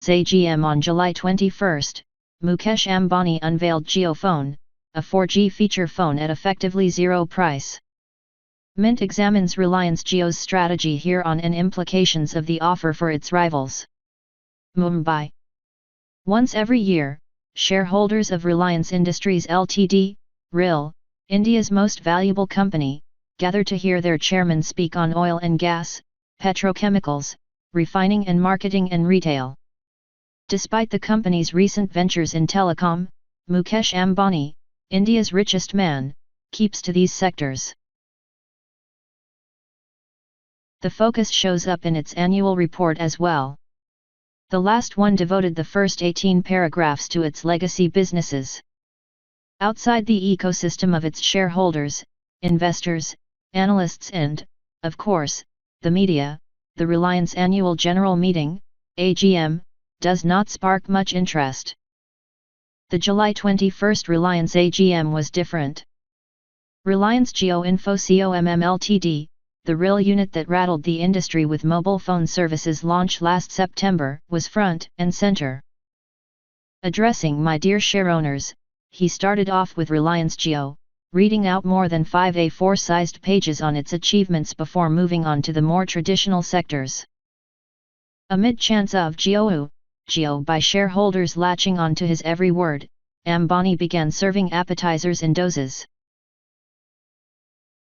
AGM on July 21, Mukesh Ambani unveiled Jio Phone, a 4G feature phone at effectively zero price. Mint examines Reliance Jio's strategy here on and implications of the offer for its rivals. Mumbai. Once every year, shareholders of Reliance Industries Ltd, RIL, India's most valuable company, gather to hear their chairman speak on oil and gas, petrochemicals, refining and marketing and retail. Despite the company's recent ventures in telecom, Mukesh Ambani, India's richest man, keeps to these sectors. The focus shows up in its annual report as well. The last one devoted the first 18 paragraphs to its legacy businesses. Outside the ecosystem of its shareholders, investors, analysts and, of course, the media, the Reliance Annual General Meeting, AGM, does not spark much interest. The July 21 Reliance AGM was different. Reliance Jio Info COMM Ltd, the RIL unit that rattled the industry with mobile phone services launch last September, was front and center. Addressing my dear shareowners, he started off with Reliance Jio, reading out more than 5 A4-sized pages on its achievements before moving on to the more traditional sectors. Amid chants of Jio by shareholders latching on to his every word, Ambani began serving appetizers in doses.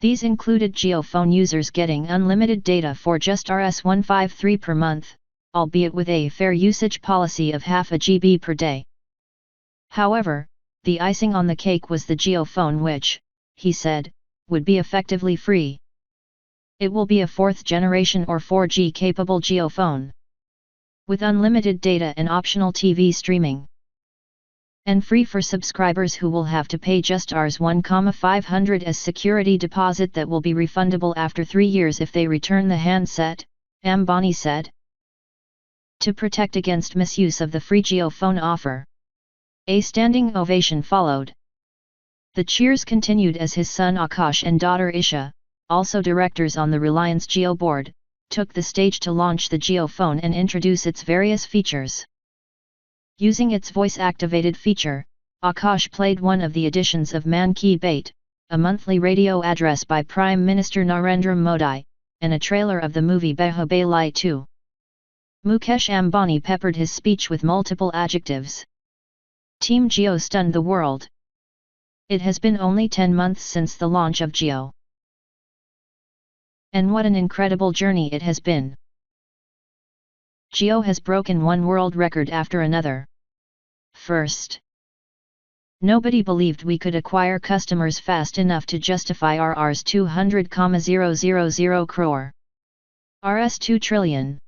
These included Jio Phone users getting unlimited data for just Rs 153 per month, albeit with a fair usage policy of half a GB per day. However, the icing on the cake was the Jio Phone which, he said, would be effectively free. It will be a 4th generation or 4G capable Jio Phone, with unlimited data and optional TV streaming. And free for subscribers who will have to pay just Rs 1,500 as security deposit that will be refundable after 3 years if they return the handset, Ambani said. To protect against misuse of the free Jio Phone offer, a standing ovation followed. The cheers continued as his son Akash and daughter Isha, also directors on the Reliance Jio board, took the stage to launch the Jio Phone and introduce its various features. Using its voice-activated feature, Akash played one of the editions of Man Ki Baat, a monthly radio address by Prime Minister Narendra Modi, and a trailer of the movie Bahubali 2. Mukesh Ambani peppered his speech with multiple adjectives. Team Jio stunned the world. It has been only 10 months since the launch of Jio. And what an incredible journey it has been. Jio has broken one world record after another. First, nobody believed we could acquire customers fast enough to justify our Rs 200,000 crore. Rs 2 trillion.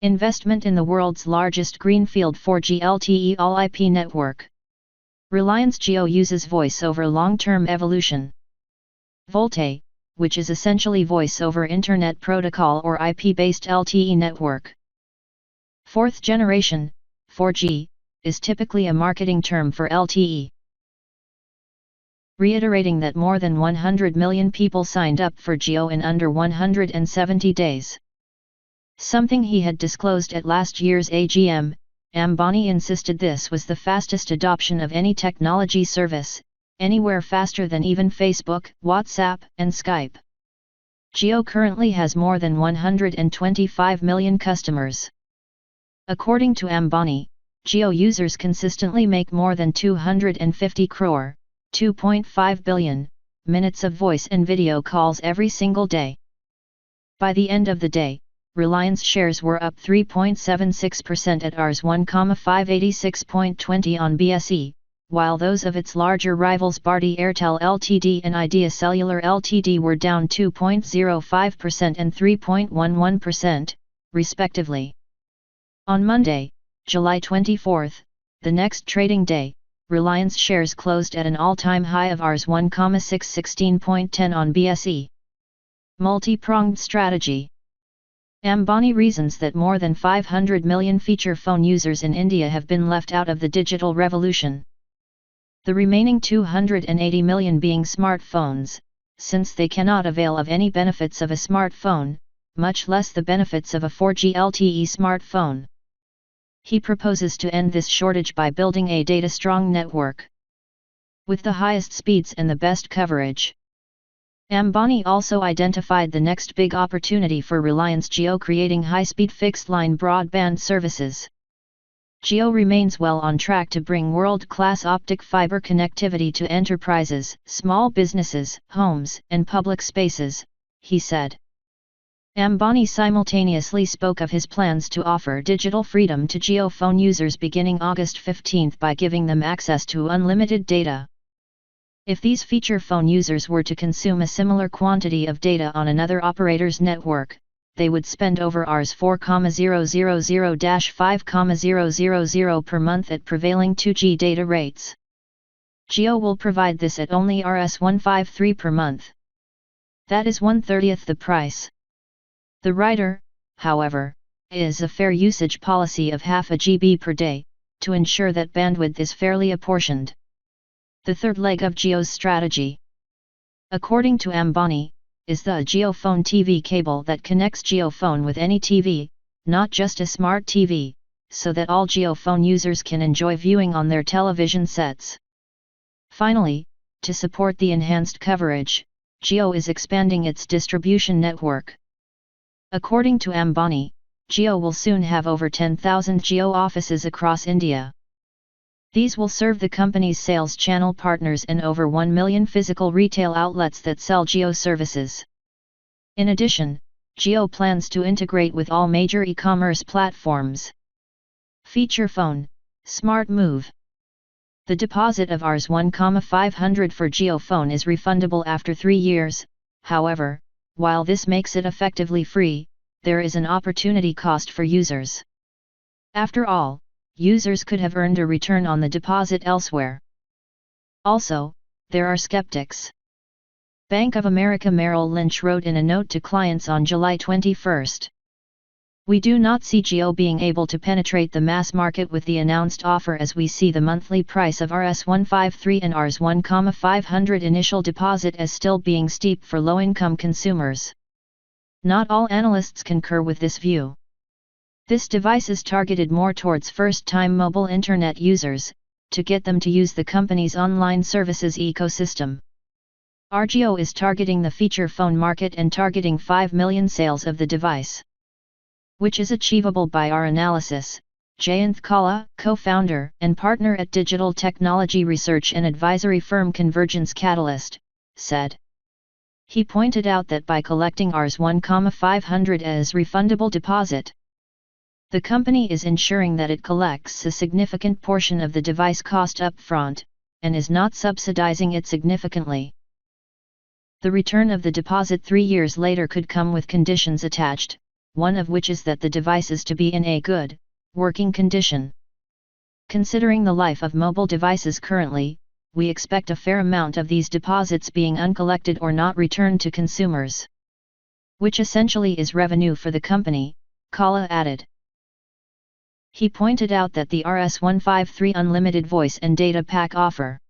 Investment in the world's largest greenfield 4G LTE all-IP network. Reliance Jio uses voice over long-term evolution. VoLTE, which is essentially voice over Internet Protocol or IP-based LTE network. 4th generation, 4G, is typically a marketing term for LTE. Reiterating that more than 100 million people signed up for Jio in under 170 days. Something he had disclosed at last year's AGM, Ambani insisted this was the fastest adoption of any technology service, anywhere faster than even Facebook, WhatsApp, and Skype. Jio currently has more than 125 million customers. According to Ambani, Jio users consistently make more than 250 crore, 2.5 billion, minutes of voice and video calls every single day. By the end of the day, Reliance shares were up 3.76% at Rs 1,586.20 on BSE, while those of its larger rivals Bharti Airtel Ltd and Idea Cellular Ltd were down 2.05% and 3.11%, respectively. On Monday, July 24, the next trading day, Reliance shares closed at an all-time high of Rs 1,616.10 on BSE. Multi-pronged strategy. Ambani reasons that more than 500 million feature phone users in India have been left out of the digital revolution. The remaining 280 million being smartphones, since they cannot avail of any benefits of a smartphone, much less the benefits of a 4G LTE smartphone. He proposes to end this shortage by building a data-strong network with the highest speeds and the best coverage. Ambani also identified the next big opportunity for Reliance Jio, creating high-speed fixed-line broadband services. Jio remains well on track to bring world-class optic fiber connectivity to enterprises, small businesses, homes, and public spaces, he said. Ambani simultaneously spoke of his plans to offer digital freedom to Jio phone users beginning August 15 by giving them access to unlimited data. If these feature phone users were to consume a similar quantity of data on another operator's network, they would spend over Rs 4,000-5,000 per month at prevailing 2G data rates. Jio will provide this at only Rs 153 per month. That is 1/30 the price. The rider, however, is a fair usage policy of half a GB per day, to ensure that bandwidth is fairly apportioned. The third leg of Jio's strategy, according to Ambani, is the JioPhone TV cable that connects JioPhone with any TV, not just a smart TV, so that all JioPhone users can enjoy viewing on their television sets. Finally, to support the enhanced coverage, Jio is expanding its distribution network. According to Ambani, Jio will soon have over 10,000 Jio offices across India. These will serve the company's sales channel partners and over 1 million physical retail outlets that sell Jio services. In addition, Jio plans to integrate with all major e-commerce platforms. Feature phone, Smart Move. The deposit of Rs 1,500 for JioPhone is refundable after 3 years, however, while this makes it effectively free, there is an opportunity cost for users. After all, users could have earned a return on the deposit elsewhere. Also, there are skeptics. Bank of America Merrill Lynch wrote in a note to clients on July 21. We do not see Jio being able to penetrate the mass market with the announced offer, as we see the monthly price of Rs 153 and Rs 1,500 initial deposit as still being steep for low-income consumers. Not all analysts concur with this view. This device is targeted more towards first-time mobile internet users, to get them to use the company's online services ecosystem. Jio is targeting the feature phone market and targeting 5 million sales of the device, which is achievable by our analysis, Jayanth Kala, co-founder and partner at digital technology research and advisory firm Convergence Catalyst, said. He pointed out that by collecting Rs 1,500 as refundable deposit, the company is ensuring that it collects a significant portion of the device cost up front, and is not subsidizing it significantly. The return of the deposit 3 years later could come with conditions attached, one of which is that the device is to be in a good, working condition. Considering the life of mobile devices currently, we expect a fair amount of these deposits being uncollected or not returned to consumers, which essentially is revenue for the company, Kala added. He pointed out that the Rs 153 unlimited voice and data pack offer,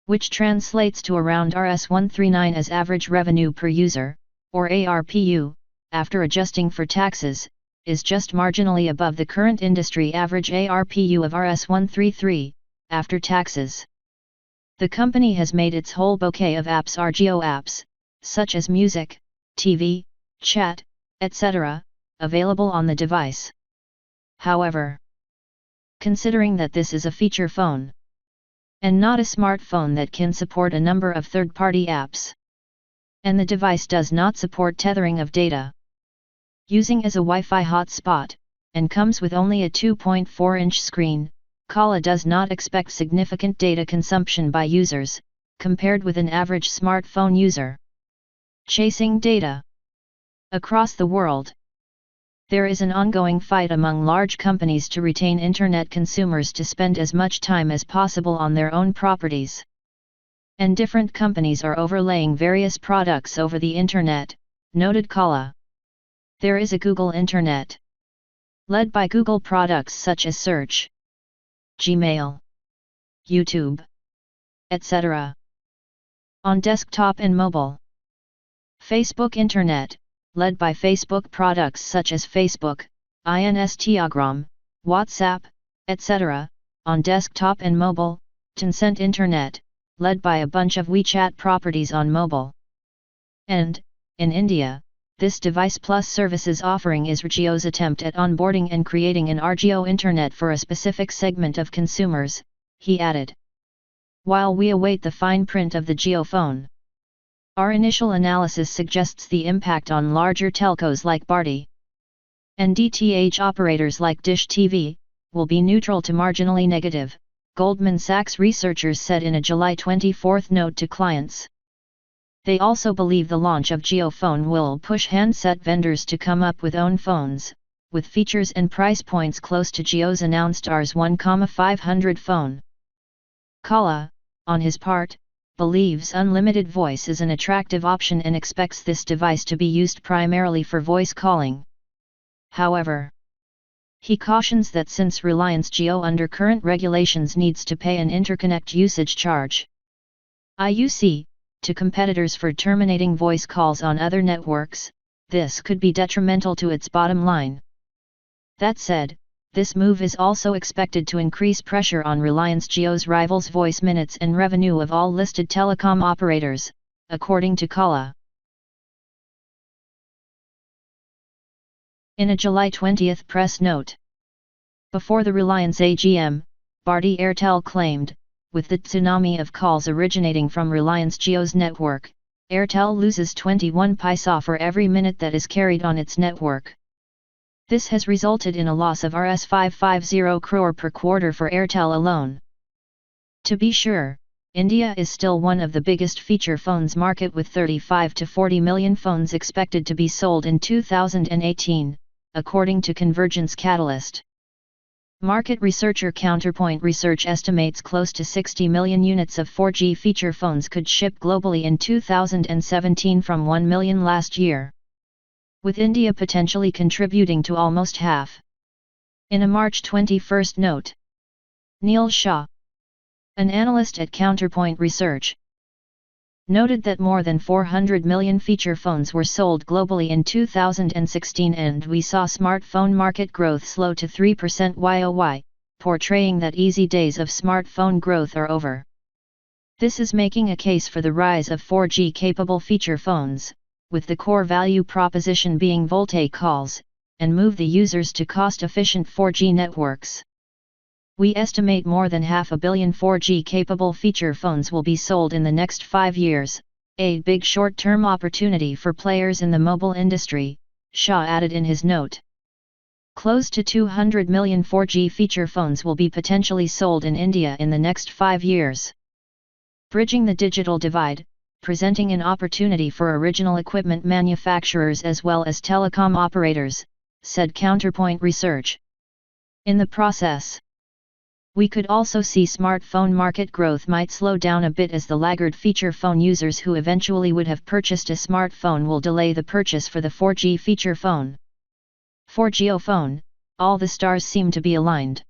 which translates to around Rs 139 as average revenue per user, or ARPU, after adjusting for taxes, is just marginally above the current industry average ARPU of Rs 133, after taxes. The company has made its whole bouquet of apps Jio apps, such as music, TV, chat, etc., available on the device. However, considering that this is a feature phone, and not a smartphone that can support a number of third-party apps, and the device does not support tethering of data, using as a Wi-Fi hotspot, and comes with only a 2.4-inch screen, Kala does not expect significant data consumption by users, compared with an average smartphone user. Chasing data. Across the world, there is an ongoing fight among large companies to retain internet consumers to spend as much time as possible on their own properties. And different companies are overlaying various products over the internet, noted Kala. There is a Google Internet, led by Google products such as Search, Gmail, YouTube, etc. On desktop and mobile. Facebook Internet, led by Facebook products such as Facebook, Instagram, WhatsApp, etc., on desktop and mobile, Tencent Internet, led by a bunch of WeChat properties on mobile. And, in India, this device plus services offering is Jio's attempt at onboarding and creating an Jio Internet for a specific segment of consumers, he added. While we await the fine print of the Jio phone, our initial analysis suggests the impact on larger telcos like Bharti and DTH operators like Dish TV will be neutral to marginally negative, Goldman Sachs researchers said in a July 24 note to clients. They also believe the launch of Jio phone will push handset vendors to come up with own phones, with features and price points close to Jio's announced Rs 1,500 phone. Kala, on his part, believes unlimited voice is an attractive option and expects this device to be used primarily for voice calling. However, he cautions that since Reliance Jio under current regulations needs to pay an interconnect usage charge (IUC) to competitors for terminating voice calls on other networks, this could be detrimental to its bottom line. That said, this move is also expected to increase pressure on Reliance Jio's rivals' voice minutes and revenue of all listed telecom operators, according to Kala. In a July 20 press note, before the Reliance AGM, Bharti Airtel claimed, with the tsunami of calls originating from Reliance Jio's network, Airtel loses 21 paisa for every minute that is carried on its network. This has resulted in a loss of Rs 550 crore per quarter for Airtel alone. To be sure, India is still one of the biggest feature phones market with 35 to 40 million phones expected to be sold in 2018, according to Convergence Catalyst. Market researcher Counterpoint Research estimates close to 60 million units of 4G feature phones could ship globally in 2017 from 1 million last year, with India potentially contributing to almost half. In a March 21 note, Neil Shah, an analyst at Counterpoint Research, noted that more than 400 million feature phones were sold globally in 2016 and we saw smartphone market growth slow to 3% YoY, portraying that easy days of smartphone growth are over. This is making a case for the rise of 4G-capable feature phones, with the core value proposition being VoLTE calls, and move the users to cost-efficient 4G networks. We estimate more than 500 million 4G-capable feature phones will be sold in the next 5 years, a big short-term opportunity for players in the mobile industry, Shah added in his note. Close to 200 million 4G feature phones will be potentially sold in India in the next 5 years. Bridging the digital divide, presenting an opportunity for original equipment manufacturers as well as telecom operators, said Counterpoint Research. In the process, we could also see smartphone market growth might slow down a bit as the laggard feature phone users who eventually would have purchased a smartphone will delay the purchase for the 4G feature phone. For Jio phone, all the stars seem to be aligned.